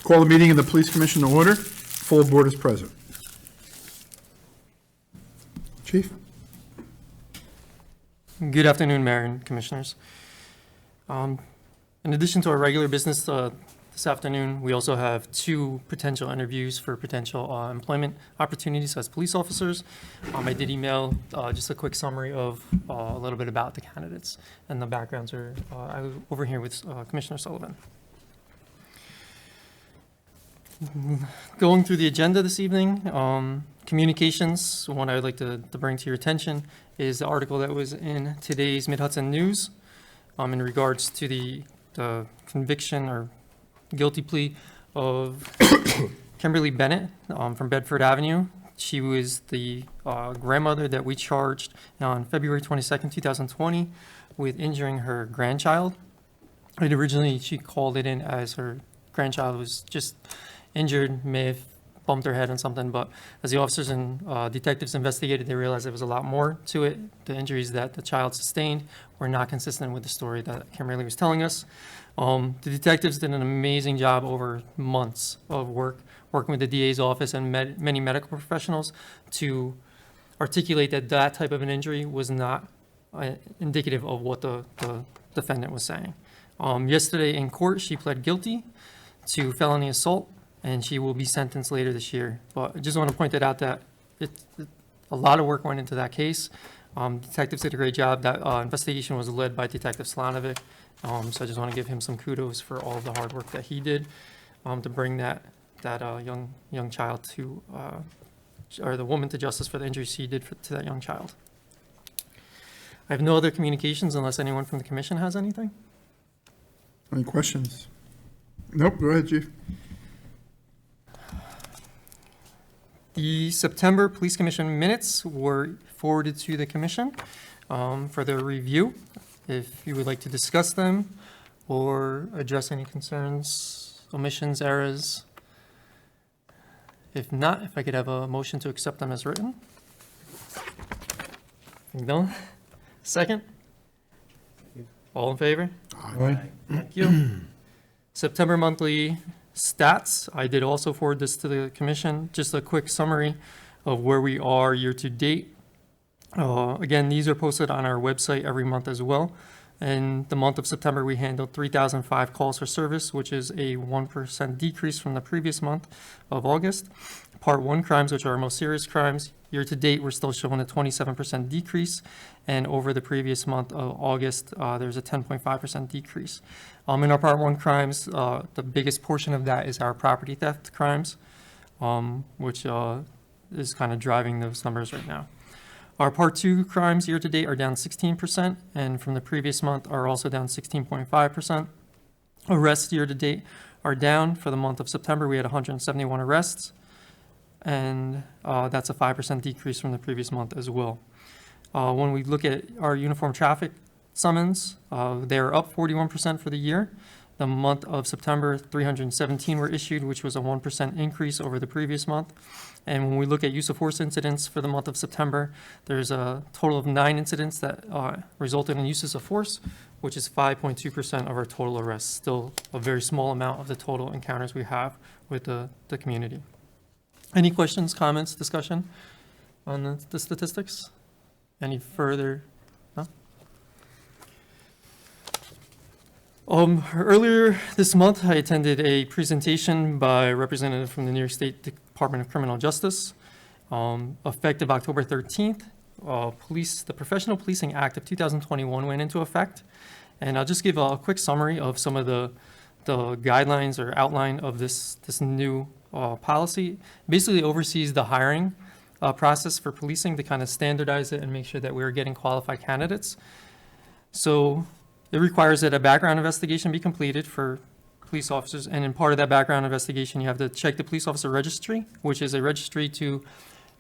Call the meeting of the Police Commission to order. Full board is present. Chief? Good afternoon, Mayor and Commissioners. In addition to our regular business this afternoon, we also have two potential interviews for potential employment opportunities as police officers. I did email just a quick summary of a little bit about the candidates, and the backgrounds are over here with Commissioner Sullivan. Going through the agenda this evening, communications, one I would like to bring to your attention is the article that was in today's Mid-Hudson News in regards to the conviction or guilty plea of Kimberly Bennett from Bedford Avenue. She was the grandmother that we charged on February 22nd, 2020 with injuring her grandchild. Originally, she called it in as her grandchild was just injured, may have bumped her head on something, but as the officers and detectives investigated, they realized there was a lot more to it. The injuries that the child sustained were not consistent with the story that Kimberly was telling us. The detectives did an amazing job over months of working with the DA's office and many medical professionals to articulate that that type of an injury was not indicative of what the defendant was saying. Yesterday in court, she pled guilty to felony assault, and she will be sentenced later this year. But I just want to point it out that a lot of work went into that case. Detectives did a great job. That investigation was led by Detective Slanovic. So I just want to give him some kudos for all of the hard work that he did to bring that young child to, or the woman to justice for the injuries she did to that young child. I have no other communications unless anyone from the commission has anything. Any questions? Nope, go ahead, Chief. The September Police Commission minutes were forwarded to the commission for their review. If you would like to discuss them or address any concerns, omissions, errors. If not, if I could have a motion to accept them as written. No? Second? All in favor? Aye. Thank you. September monthly stats. I did also forward this to the commission. Just a quick summary of where we are year to date. Again, these are posted on our website every month as well. In the month of September, we handled 3,005 calls for service, which is a 1% decrease from the previous month of August. Part 1 crimes, which are our most serious crimes, year to date, we're still showing a 27% decrease. And over the previous month of August, there's a 10.5% decrease. In our Part 1 crimes, the biggest portion of that is our property theft crimes, which is kind of driving those numbers right now. Our Part 2 crimes year to date are down 16%, and from the previous month are also down 16.5%. Arrests year to date are down. For the month of September, we had 171 arrests, and that's a 5% decrease from the previous month as well. When we look at our uniform traffic summons, they're up 41% for the year. The month of September, 317 were issued, which was a 1% increase over the previous month. And when we look at use of force incidents for the month of September, there's a total of 9 incidents that resulted in uses of force, which is 5.2% of our total arrests. Still a very small amount of the total encounters we have with the community. Any questions, comments, discussion on the statistics? Any further? No? Earlier this month, I attended a presentation by a representative from the New York State Department of Criminal Justice. Effective October 13th, the Professional Policing Act of 2021 went into effect. And I'll just give a quick summary of some of the guidelines or outline of this new policy. Basically oversees the hiring process for policing to kind of standardize it and make sure that we're getting qualified candidates. So it requires that a background investigation be completed for police officers, and in part of that background investigation, you have to check the police officer registry, which is a registry to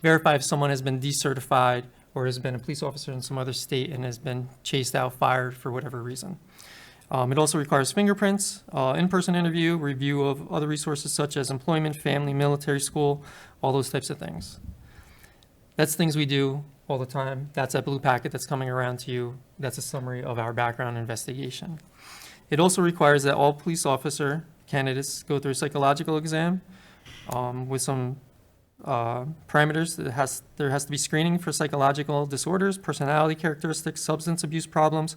verify if someone has been decertified or has been a police officer in some other state and has been chased out, fired for whatever reason. It also requires fingerprints, in-person interview, review of other resources such as employment, family, military, school, all those types of things. That's things we do all the time. That's that blue packet that's coming around to you. That's a summary of our background investigation. It also requires that all police officer candidates go through a psychological exam with some parameters. There has to be screening for psychological disorders, personality characteristics, substance abuse problems,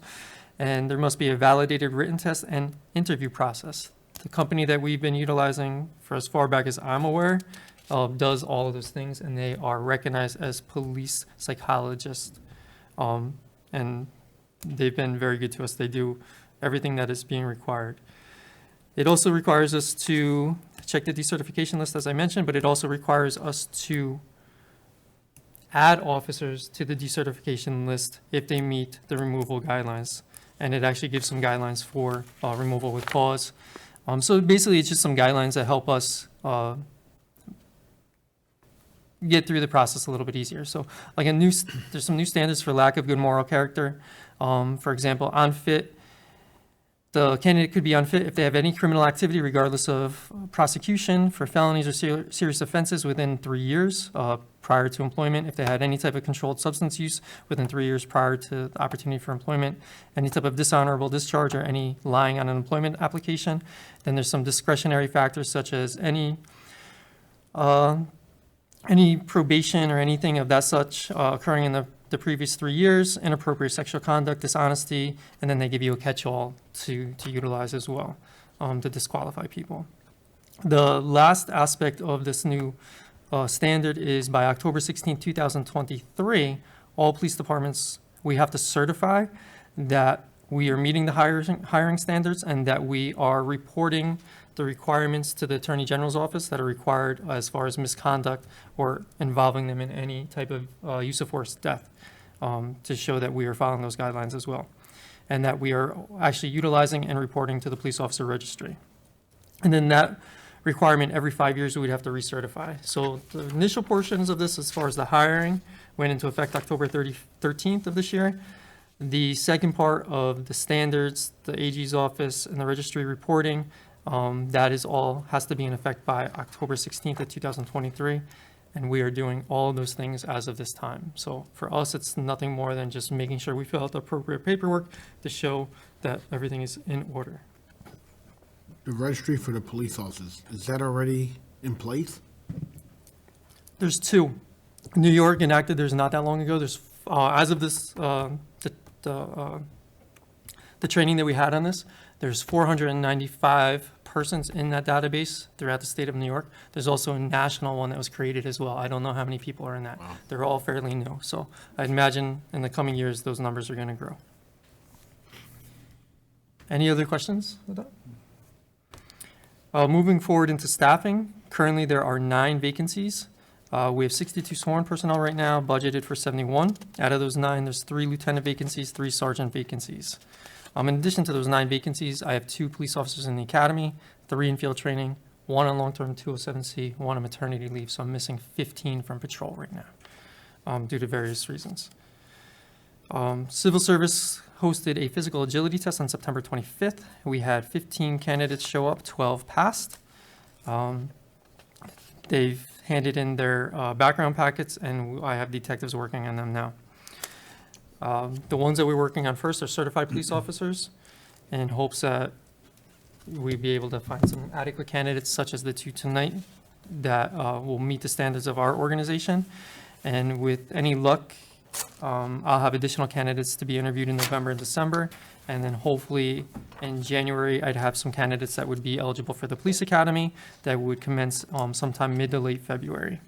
and there must be a validated written test and interview process. The company that we've been utilizing for as far back as I'm aware does all of those things, and they are recognized as police psychologists. And they've been very good to us. They do everything that is being required. It also requires us to check the decertification list, as I mentioned, but it also requires us to add officers to the decertification list if they meet the removal guidelines. And it actually gives some guidelines for removal with cause. So basically, it's just some guidelines that help us get through the process a little bit easier. So like there's some new standards for lack of good moral character. For example, unfit. The candidate could be unfit if they have any criminal activity regardless of prosecution for felonies or serious offenses within 3 years prior to employment, if they had any type of controlled substance use within 3 years prior to the opportunity for employment, any type of dishonorable discharge or any lying on an employment application. Then there's some discretionary factors such as any probation or anything of that such occurring in the previous 3 years, inappropriate sexual conduct, dishonesty, and then they give you a catch-all to utilize as well to disqualify people. The last aspect of this new standard is by October 16, 2023, all police departments, we have to certify that we are meeting the hiring standards and that we are reporting the requirements to the Attorney General's office that are required as far as misconduct or involving them in any type of use of force, death, to show that we are following those guidelines as well, and that we are actually utilizing and reporting to the police officer registry. And then that requirement every 5 years we would have to recertify. So the initial portions of this, as far as the hiring, went into effect October 13th of this year. The second part of the standards, the AG's office and the registry reporting, that is all has to be in effect by October 16th of 2023. And we are doing all of those things as of this time. So for us, it's nothing more than just making sure we fill out the appropriate paperwork to show that everything is in order. The registry for the police officers, is that already in place? There's two. New York enacted theirs not that long ago. There's, as of this, the training that we had on this, there's 495 persons in that database throughout the state of New York. There's also a national one that was created as well. I don't know how many people are in that. Wow. They're all fairly new. So I'd imagine in the coming years, those numbers are going to grow. Any other questions with that? Moving forward into staffing, currently there are 9 vacancies. We have 62 sworn personnel right now, budgeted for 71. Out of those 9, there's 3 lieutenant vacancies, 3 sergeant vacancies. In addition to those 9 vacancies, I have 2 police officers in the academy, 3 in field training, 1 on long-term 207C, 1 on maternity leave. So I'm missing 15 from patrol right now due to various reasons. Civil service hosted a physical agility test on September 25th. We had 15 candidates show up, 12 passed. They've handed in their background packets, and I have detectives working on them now. The ones that we're working on first are certified police officers, in hopes that we'd be able to find some adequate candidates, such as the 2 tonight, that will meet the standards of our organization. And with any luck, I'll have additional candidates to be interviewed in November and December. And then hopefully in January, I'd have some candidates that would be eligible for the police academy that would commence sometime mid to late February.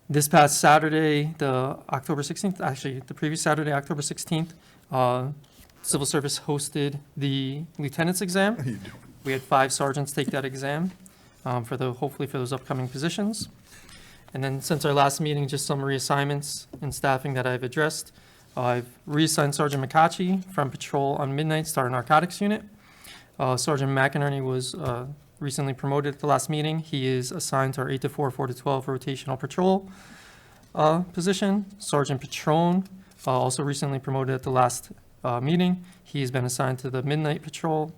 This past Saturday, the October 16th, actually the previous Saturday, October 16th, Civil Service hosted the lieutenant's exam. How you doing? We had 5 sergeants take that exam hopefully for those upcoming positions. And then since our last meeting, just some reassignments and staffing that I've addressed. I've reassigned Sergeant McCachy from patrol on midnight to our narcotics unit. Sergeant McInerney was recently promoted at the last meeting. He is assigned to our 8 to 4, 4 to 12 rotational patrol position. Sergeant Patron, also recently promoted at the last meeting. He's been assigned to the midnight patrol.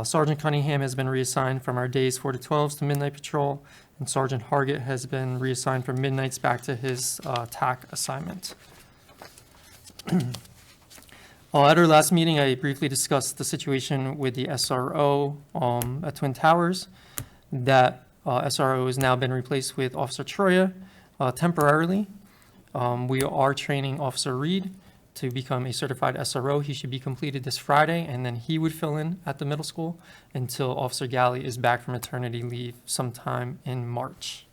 Sergeant Cunningham has been reassigned from our days 4 to 12s to midnight patrol. And Sergeant Hargett has been reassigned from midnights back to his TAC assignment. At our last meeting, I briefly discussed the situation with the SRO at Twin Towers. That SRO has now been replaced with Officer Troya temporarily. We are training Officer Reed to become a certified SRO. He should be completed this Friday, and then he would fill in at the middle school until Officer Galley is back from maternity leave sometime in March.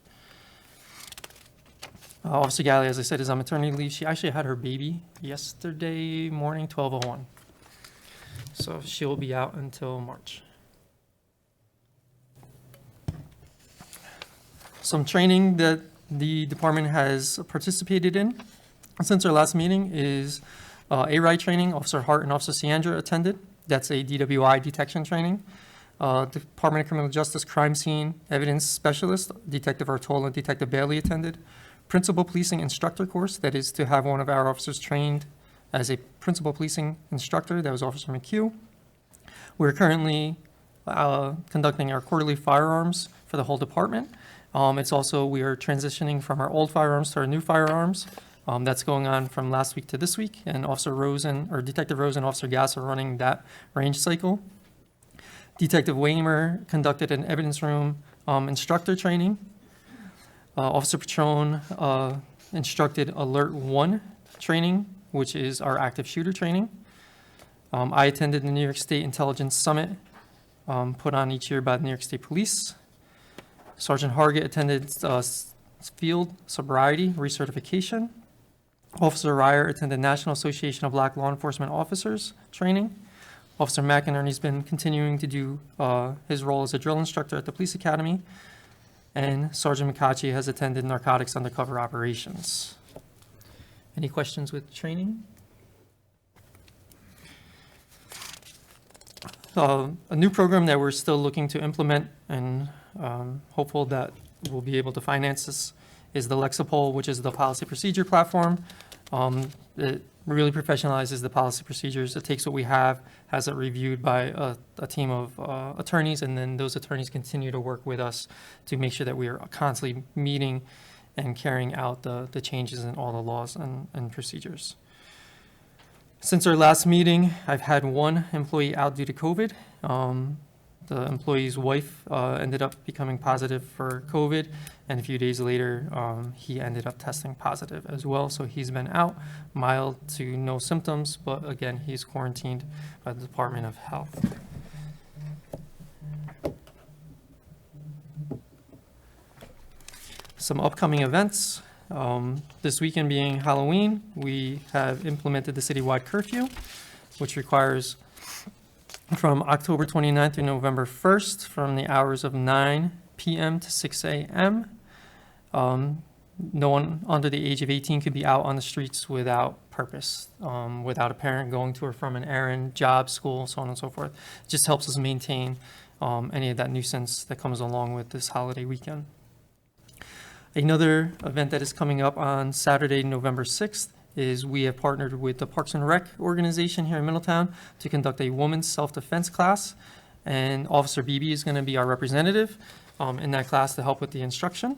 Officer Galley, as I said, is on maternity leave. She actually had her baby yesterday morning, 12:01. So she'll be out until March. Some training that the department has participated in since our last meeting is A-RIDE training. Officer Hart and Officer Siandra attended. That's a DWI detection training. Department of Criminal Justice Crime Scene Evidence Specialist, Detective Artola and Detective Bailey attended. Principal Policing Instructor course, that is to have one of our officers trained as a principal policing instructor. That was Officer McHugh. We're currently conducting our quarterly firearms for the whole department. It's also, we are transitioning from our old firearms to our new firearms. That's going on from last week to this week, and Officer Rosen, or Detective Rose and Officer Gass are running that range cycle. Detective Waymer conducted an evidence room instructor training. Officer Patron instructed Alert 1 training, which is our active shooter training. I attended the New York State Intelligence Summit put on each year by the New York State Police. Sergeant Hargett attended field sobriety recertification. Officer Ryer attended National Association of Black Law Enforcement Officers training. Officer McInerney's been continuing to do his role as a drill instructor at the police academy. And Sergeant McCacci has attended narcotics undercover operations. Any questions with training? A new program that we're still looking to implement and hopeful that we'll be able to finance this is the Lexapol, which is the policy procedure platform. It really professionalizes the policy procedures. It takes what we have, has it reviewed by a team of attorneys, and then those attorneys continue to work with us to make sure that we are constantly meeting and carrying out the changes in all the laws and procedures. Since our last meeting, I've had one employee out due to COVID. The employee's wife ended up becoming positive for COVID, and a few days later, he ended up testing positive as well. So he's been out, mild to no symptoms, but again, he's quarantined by the Department of Health. Some upcoming events. This weekend being Halloween, we have implemented the Citywide Curfew, which requires from October 29th through November 1st, from the hours of 9 p.m. to 6 a.m. No one under the age of 18 could be out on the streets without purpose, without a parent going to or from an errand, job, school, so on and so forth. It just helps us maintain any of that nuisance that comes along with this holiday weekend. Another event that is coming up on Saturday, November 6th, is we have partnered with the Parks and Rec organization here in Middletown to conduct a women's self-defense class, and Officer Beebe is going to be our representative in that class to help with the instruction.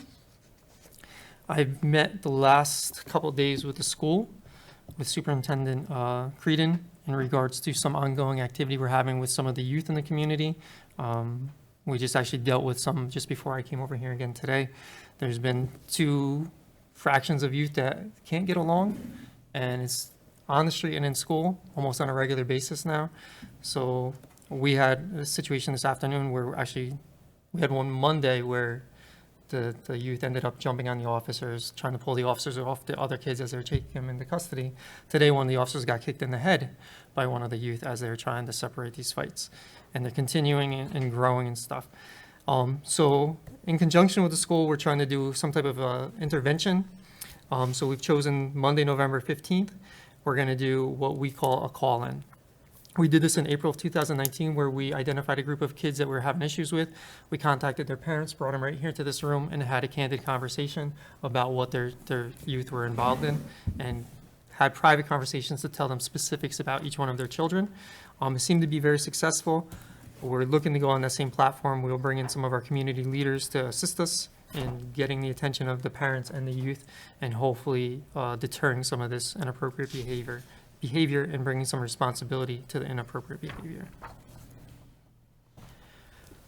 I've met the last couple of days with the school, with Superintendent Creedon, in regards to some ongoing activity we're having with some of the youth in the community. We just actually dealt with some just before I came over here again today. There's been two fractions of youth that can't get along, and it's on the street and in school almost on a regular basis now. So we had a situation this afternoon where we had one Monday where the youth ended up jumping on the officers, trying to pull the officers off the other kids as they were taking them into custody. Today, one of the officers got kicked in the head by one of the youth as they were trying to separate these fights. And they're continuing and growing and stuff. So in conjunction with the school, we're trying to do some type of intervention. So we've chosen Monday, November 15th. We're going to do what we call a call-in. We did this in April of 2019, where we identified a group of kids that we were having issues with. We contacted their parents, brought them right here to this room, and had a candid conversation about what their youth were involved in, and had private conversations to tell them specifics about each one of their children. It seemed to be very successful. We're looking to go on that same platform. We'll bring in some of our community leaders to assist us in getting the attention of the parents and the youth, and hopefully deterring some of this inappropriate behavior behavior and bringing some responsibility to the inappropriate behavior.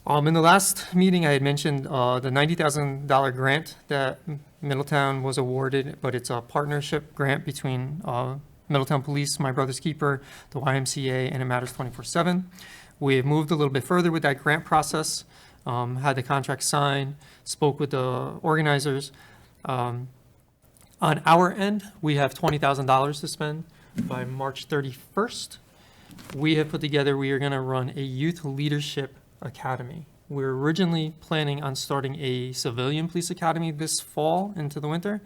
In the last meeting, I had mentioned the $90,000 grant that Middletown was awarded, but it's a partnership grant between Middletown Police, My Brother's Keeper, the YMCA, and It Matters 24/7. We have moved a little bit further with that grant process, had the contract signed, spoke with the organizers. On our end, we have $20,000 to spend by March 31st. We have put together, we are going to run a youth leadership academy. We're originally planning on starting a civilian police academy this fall into the winter,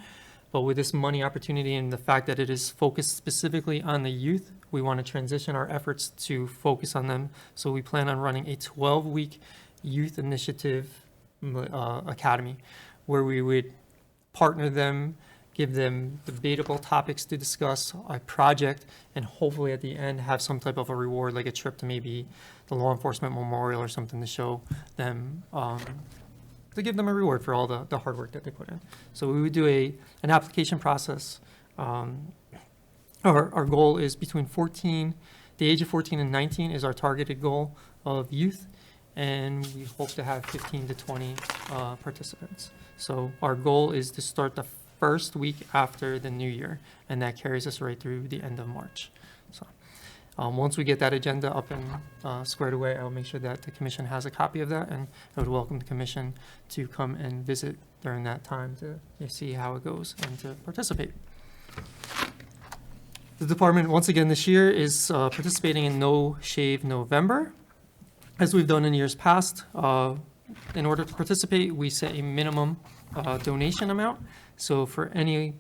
but with this money opportunity and the fact that it is focused specifically on the youth, we want to transition our efforts to focus on them. So we plan on running a 12-week youth initiative academy where we would partner them, give them debatable topics to discuss, a project, and hopefully at the end have some type of a reward, like a trip to maybe the law enforcement memorial or something to show them, to give them a reward for all the hard work that they put in. So we would do an application process. Our goal is between the age of 14 and 19 is our targeted goal of youth, and we hope to have 15 to 20 participants. So our goal is to start the first week after the new year, and that carries us right through the end of March. So once we get that agenda up and squared away, I'll make sure that the commission has a copy of that, and I would welcome the commission to come and visit during that time to see how it goes and to participate. The department, once again this year, is participating in No Shave November. As we've done in years past, in order to participate, we set a minimum donation amount. So for any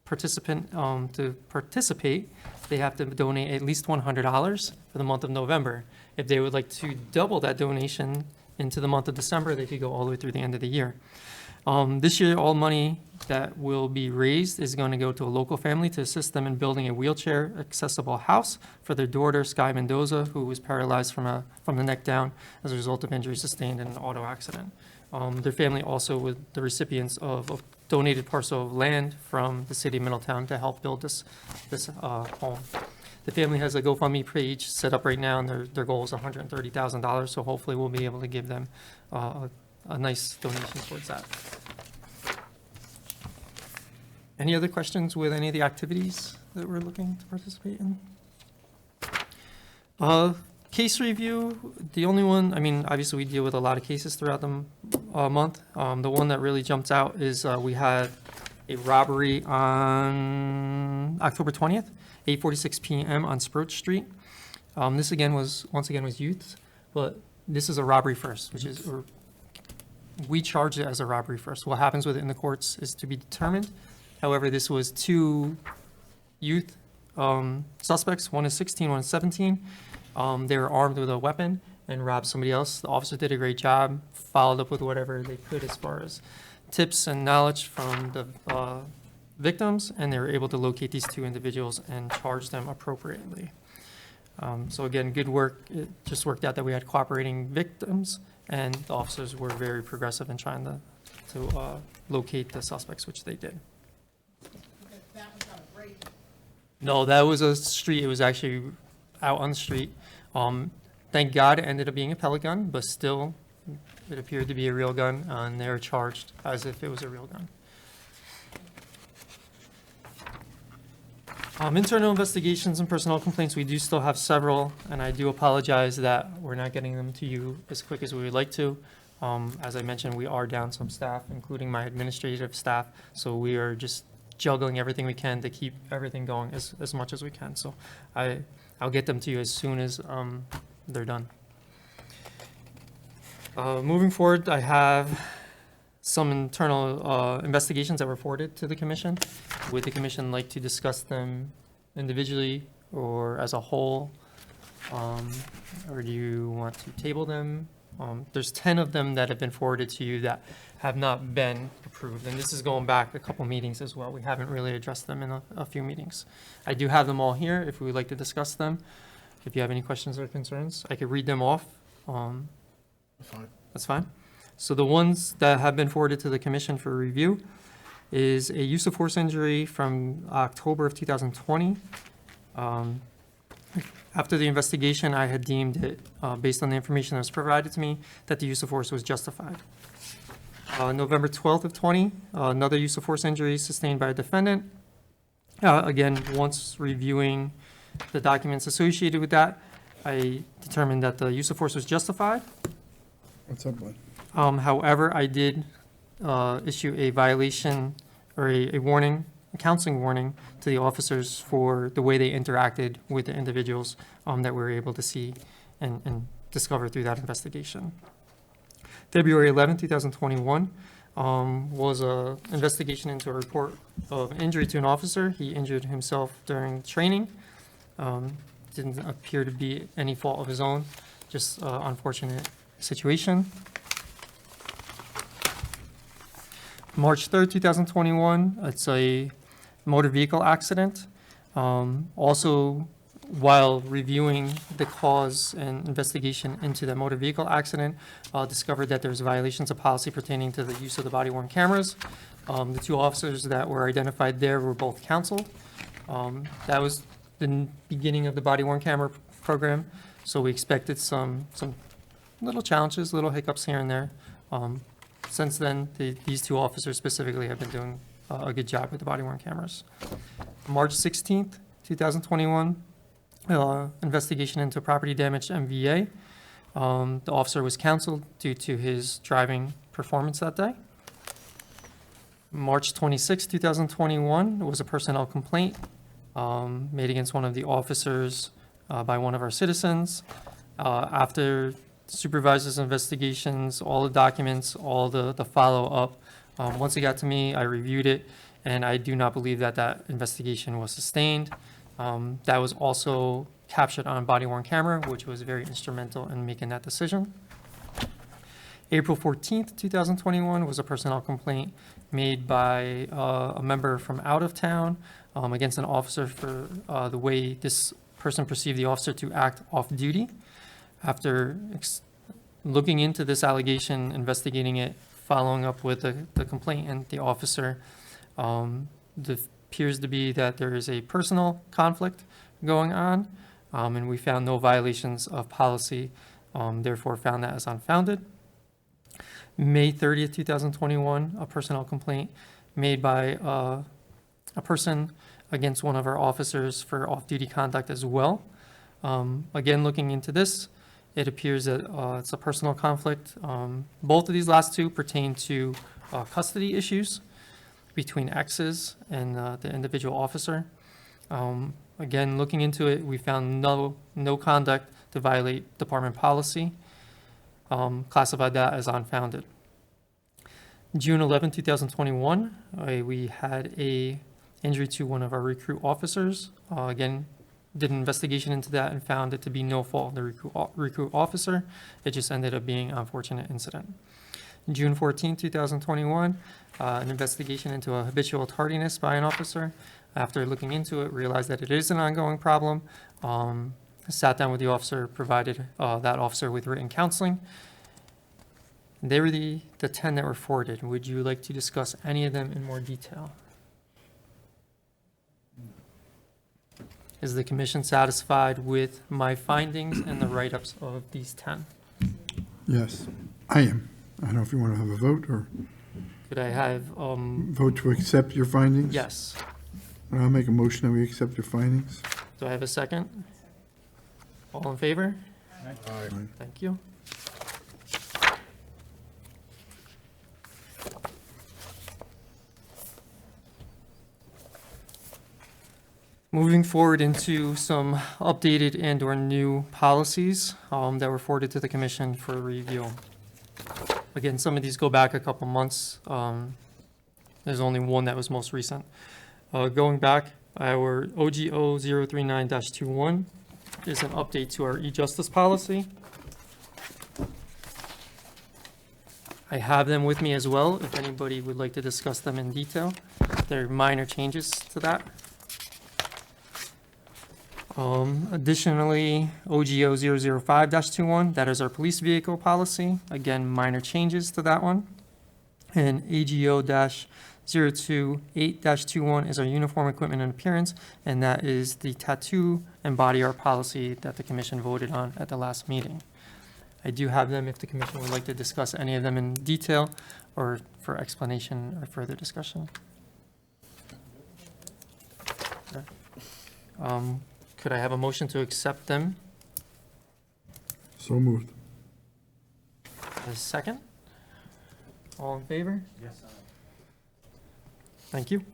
participant to participate, they have to donate at least $100 for the month of November. If they would like to double that donation into the month of December, they could go all the way through the end of the year. This year, all money that will be raised is going to go to a local family to assist them in building a wheelchair accessible house for their daughter, Sky Mendoza, who was paralyzed from the neck down as a result of injuries sustained in an auto accident. Their family also was the recipients of a donated parcel of land from the city of Middletown to help build this home. The family has a GoFundMe page set up right now, and their goal is $130,000, so hopefully we'll be able to give them a nice donation towards that. Any other questions with any of the activities that we're looking to participate in? Case review, the only one, I mean, obviously we deal with a lot of cases throughout the month. The one that really jumped out is we had a robbery on October 20th, 8:46 p.m. on Sprout Street. This again was youth, but this is a robbery first, which is, or we charge it as a robbery first. What happens with it in the courts is to be determined. However, this was two youth suspects. One is 16, one is 17. They were armed with a weapon and robbed somebody else. The officer did a great job, followed up with whatever they could as far as tips and knowledge from the victims, and they were able to locate these two individuals and charge them appropriately. So again, good work. It just worked out that we had cooperating victims, and the officers were very progressive in trying to locate the suspects, which they did. That was on a break. No, that was a street. It was actually out on the street. Thank God it ended up being a pellet gun, but still it appeared to be a real gun, and they were charged as if it was a real gun. Internal investigations and personnel complaints, we do still have several, and I do apologize that we're not getting them to you as quick as we would like to. As I mentioned, we are down some staff, including my administrative staff, so we are just juggling everything we can to keep everything going as much as we can. So I'll get them to you as soon as they're done. Moving forward, I have some internal investigations that were forwarded to the commission. Would the commission like to discuss them individually or as a whole? Or do you want to table them? There's 10 of them that have been forwarded to you that have not been approved. And this is going back a couple meetings as well. We haven't really addressed them in a few meetings. I do have them all here if we would like to discuss them. If you have any questions or concerns, I could read them off. Fine. That's fine. So the ones that have been forwarded to the commission for review is a use of force injury from October of 2020. After the investigation, I had deemed it, based on the information that was provided to me, that the use of force was justified. November 12th of 20, another use of force injury sustained by a defendant. Again, once reviewing the documents associated with that, I determined that the use of force was justified. What's up, bud? However, I did issue a violation or a warning, a counseling warning to the officers for the way they interacted with the individuals that we were able to see and discover through that investigation. February 11, 2021 was an investigation into a report of injury to an officer. He injured himself during training. Didn't appear to be any fault of his own, just unfortunate situation. March 3rd, 2021, it's a motor vehicle accident. Also, while reviewing the cause and investigation into the motor vehicle accident, discovered that there's violations of policy pertaining to the use of the body-worn cameras. The two officers that were identified there were both counseled. That was the beginning of the body-worn camera program, so we expected some little challenges, little hiccups here and there. Since then, these two officers specifically have been doing a good job with the body-worn cameras. March 16th, 2021, investigation into property damage MVA. The officer was counseled due to his driving performance that day. March 26, 2021, was a personnel complaint made against one of the officers by one of our citizens. After supervisor's investigations, all the documents, all the follow-up, once it got to me, I reviewed it, and I do not believe that that investigation was sustained. That was also captured on body-worn camera, which was very instrumental in making that decision. April 14th, 2021 was a personnel complaint made by a member from out of town against an officer for the way this person perceived the officer to act off-duty. After looking into this allegation, investigating it, following up with the complaint and the officer, there appears to be that there is a personal conflict going on, and we found no violations of policy, therefore found that as unfounded. May 30th, 2021, a personnel complaint made by a person against one of our officers for off-duty conduct as well. Again, looking into this, it appears that it's a personal conflict. Both of these last two pertain to custody issues between exes and the individual officer. Again, looking into it, we found no conduct to violate department policy. Classified that as unfounded. June 11, 2021, we had a injury to one of our recruit officers. Again, did an investigation into that and found it to be no fault of the recruit officer. It just ended up being an unfortunate incident. June 14, 2021, an investigation into a habitual tardiness by an officer. After looking into it, realized that it is an ongoing problem. Sat down with the officer, provided that officer with written counseling. They were the 10 that were forwarded. Would you like to discuss any of them in more detail? Is the commission satisfied with my findings and the write-ups of these 10? Yes, I am. I don't know if you want to have a vote or Could I have, vote to accept your findings? yes. I'll make a motion that we accept your findings. Do I have a second? All in favor? Aye. Thank you. Moving forward into some updated and/or new policies that were forwarded to the commission for review. Again, some of these go back a couple months. There's only one that was most recent. Going back, our OGO 039-21 is an update to our e-justice policy. I have them with me as well, if anybody would like to discuss them in detail. There are minor changes to that. Additionally, OGO 005-21, that is our police vehicle policy. Again, minor changes to that one. And AGO 028-21 is our uniform equipment and appearance, and that is the tattoo and body art policy that the commission voted on at the last meeting. I do have them if the commission would like to discuss any of them in detail or for explanation or further discussion. Okay. Could I have a motion to accept them? So moved. A second? All in favor? Yes. Thank you.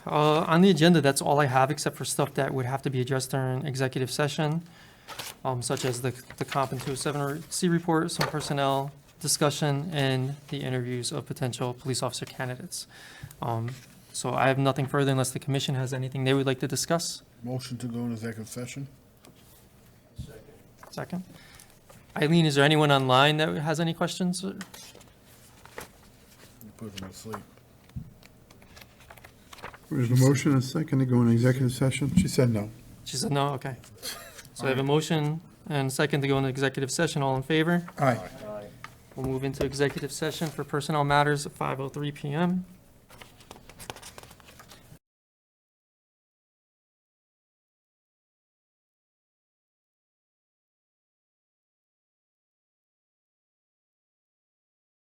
On the agenda, that's all I have, except for stuff that would have to be addressed during executive session, such as the comp and 207C report, some personnel discussion, and the interviews of potential police officer candidates. So I have nothing further unless the commission has anything they would like to discuss. Motion to go in executive session? Second. Eileen, is there anyone online that has any questions? You put them to sleep. There's a motion and a second to go in executive session. She said no. She said no, okay. So I have a motion and a second to go into executive session. All in favor? Aye. We'll move into executive session for personnel matters at 5:03 PM.